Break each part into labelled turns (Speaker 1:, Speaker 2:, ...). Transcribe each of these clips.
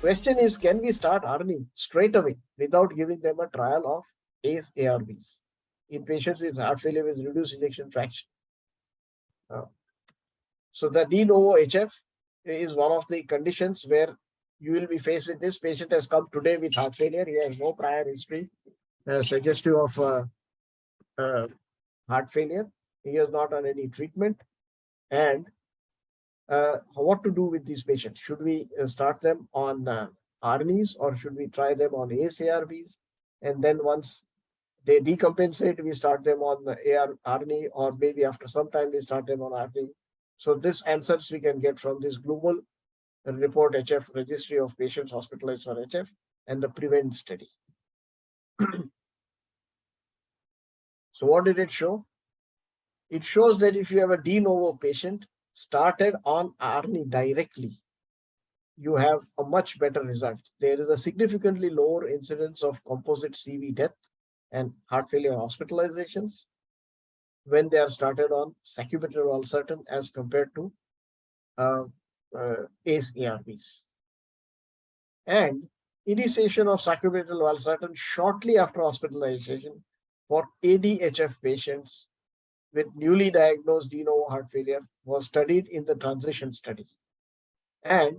Speaker 1: Question is, can we start ARNI straight away without giving them a trial of ACE-ARBs in patients with heart failure with reduced ejection fraction? So the de novo HF is one of the conditions where you will be faced with this. Patient has come today with heart failure. He has no prior history suggestive of heart failure. He is not on any treatment. And what to do with these patients? Should we start them on ARNIs or should we try them on ACE-ARBs? And then once they decompensate, we start them on the ARNI, or maybe after some time we start them on ARNI. So this answers we can get from this global report HF registry of patients hospitalized for HF and the PREVENT study. So what did it show? It shows that if you have a de novo patient started on ARNI directly, you have a much better result. There is a significantly lower incidence of composite CV death and heart failure hospitalizations when they are started on sacubitril valsartan as compared to ACE-ARBs. And initiation of sacubitril valsartan shortly after hospitalization for ADHF patients with newly diagnosed de novo heart failure was studied in the transition study. And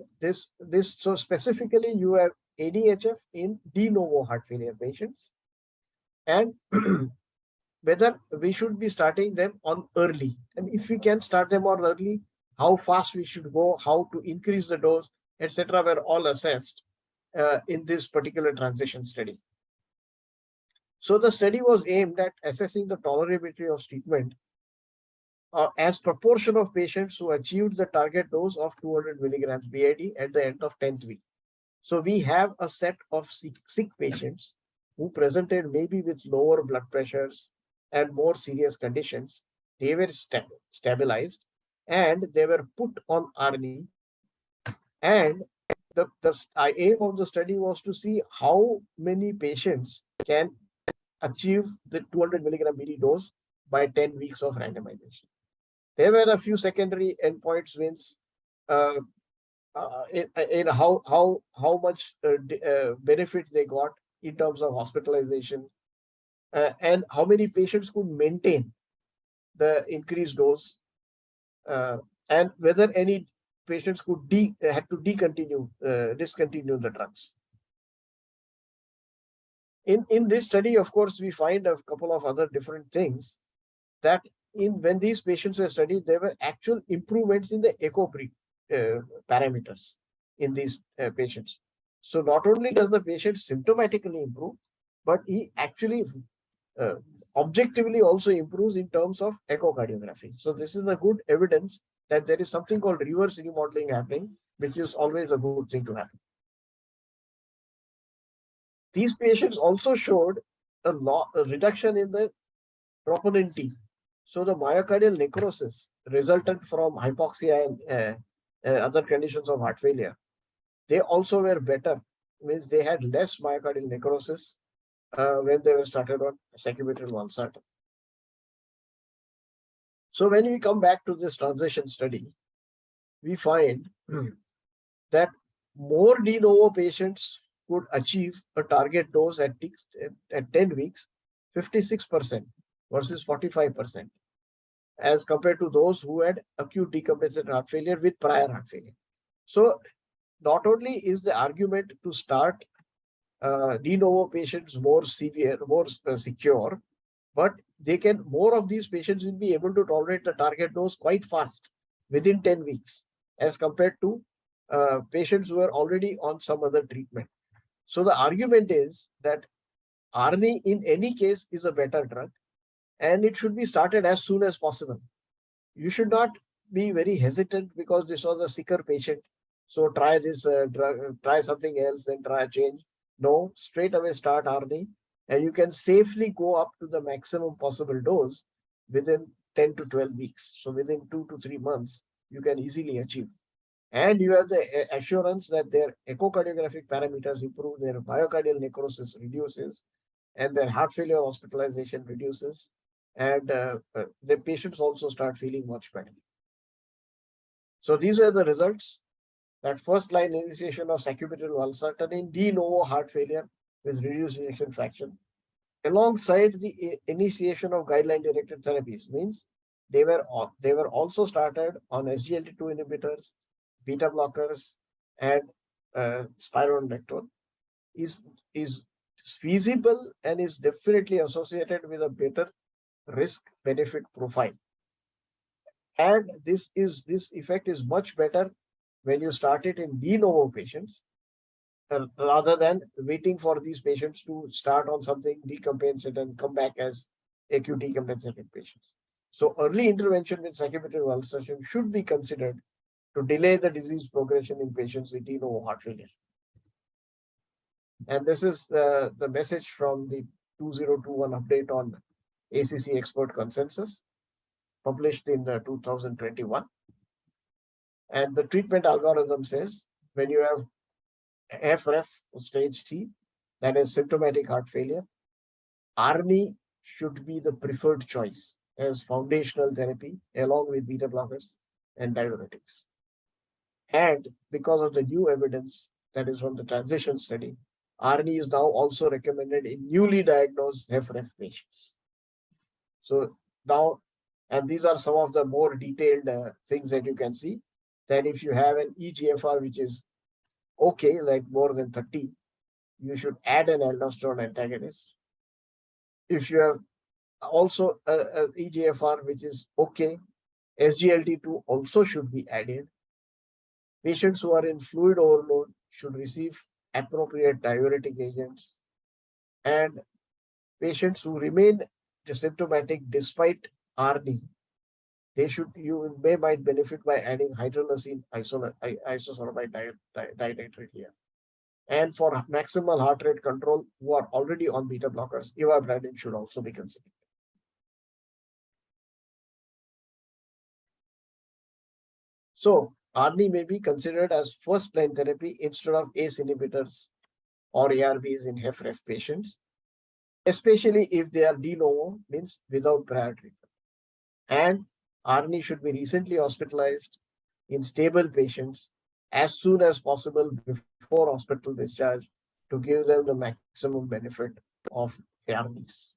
Speaker 1: so specifically you have ADHF in de novo heart failure patients, and whether we should be starting them on early, and if we can start them on early, how fast we should go, how to increase the dose, etc., were all assessed in this particular transition study. So the study was aimed at assessing the tolerability of treatment as proportion of patients who achieved the target dose of 200 milligrams BID at the end of 10th week. So we have a set of sick patients who presented maybe with lower blood pressures and more serious conditions. They were stabilized and they were put on ARNI. And the aim of the study was to see how many patients can achieve the 200 milligram BD dose by 10 weeks of randomization. There were a few secondary endpoints in how much benefit they got in terms of hospitalization and how many patients could maintain the increased dose and whether any patients could had to discontinue the drugs. In this study, of course, we find a couple of other different things that when these patients were studied, there were actual improvements in the echo parameters in these patients. So not only does the patient symptomatically improve, but he actually objectively also improves in terms of echocardiography. So this is a good evidence that there is something called reverse remodeling happening, which is always a good thing to happen. These patients also showed a reduction in the troponin T. So the myocardial necrosis resultant from hypoxia and other conditions of heart failure, they also were better. Means they had less myocardial necrosis when they were started on sacubitril valsartan. So when we come back to this transition study, we find that more de novo patients could achieve a target dose at 10 weeks, 56% versus 45%, as compared to those who had acute decompensated heart failure with prior heart failure. So not only is the argument to start de novo patients more severe, more secure, but more of these patients will be able to tolerate the target dose quite fast within 10 weeks as compared to patients who are already on some other treatment. So the argument is that ARNI in any case is a better drug and it should be started as soon as possible. You should not be very hesitant because this was a sicker patient. So try this drug, try something else, then try a change. No, straight away start ARNI and you can safely go up to the maximum possible dose within 10 to 12 weeks. So within 2 to 3 months, you can easily achieve. And you have the assurance that their echocardiographic parameters improve, their myocardial necrosis reduces, and their heart failure hospitalization reduces, and the patients also start feeling much better. So these are the results. that first line initiation of sacubitril valsartan in de novo heart failure with reduced ejection fraction, alongside the initiation of guideline directed therapies, means they were also started on SGLT2 inhibitors, beta blockers, and spironolactone, is feasible and is definitely associated with a better risk benefit profile. And this effect is much better when you start it in de novo patients rather than waiting for these patients to start on something decompensate and come back as acute decompensated patients. So early intervention with sacubitril valsartan should be considered to delay the disease progression in patients with de novo heart failure. And this is the message from the 2021 update on ACC expert consensus, published in 2021. And the treatment algorithm says when you have HFrEF stage T, that is symptomatic heart failure, ARNI should be the preferred choice as foundational therapy along with beta blockers and diuretics. And because of the new evidence that is from the transition study, ARNI is now also recommended in newly diagnosed HFrEF patients. So now, and these are some of the more detailed things that you can see, that if you have an eGFR which is okay, like more than 30, you should add an aldosterone antagonist. If you have also a eGFR which is okay, SGLT2 also should be added. Patients who are in fluid overload should receive appropriate diuretic agents. And patients who remain symptomatic despite RD, you might benefit by adding hydrolysine isosorbide dietary here. And for maximal heart rate control, who are already on beta blockers, ivabradine should also be considered. So ARNI may be considered as first-line therapy instead of ACE inhibitors or ARBs in HFrEF patients, especially if they are de novo, means without prior treatment. And ARNI should be recently hospitalized in stable patients as soon as possible before hospital discharge to give them the maximum benefit of ARNIs.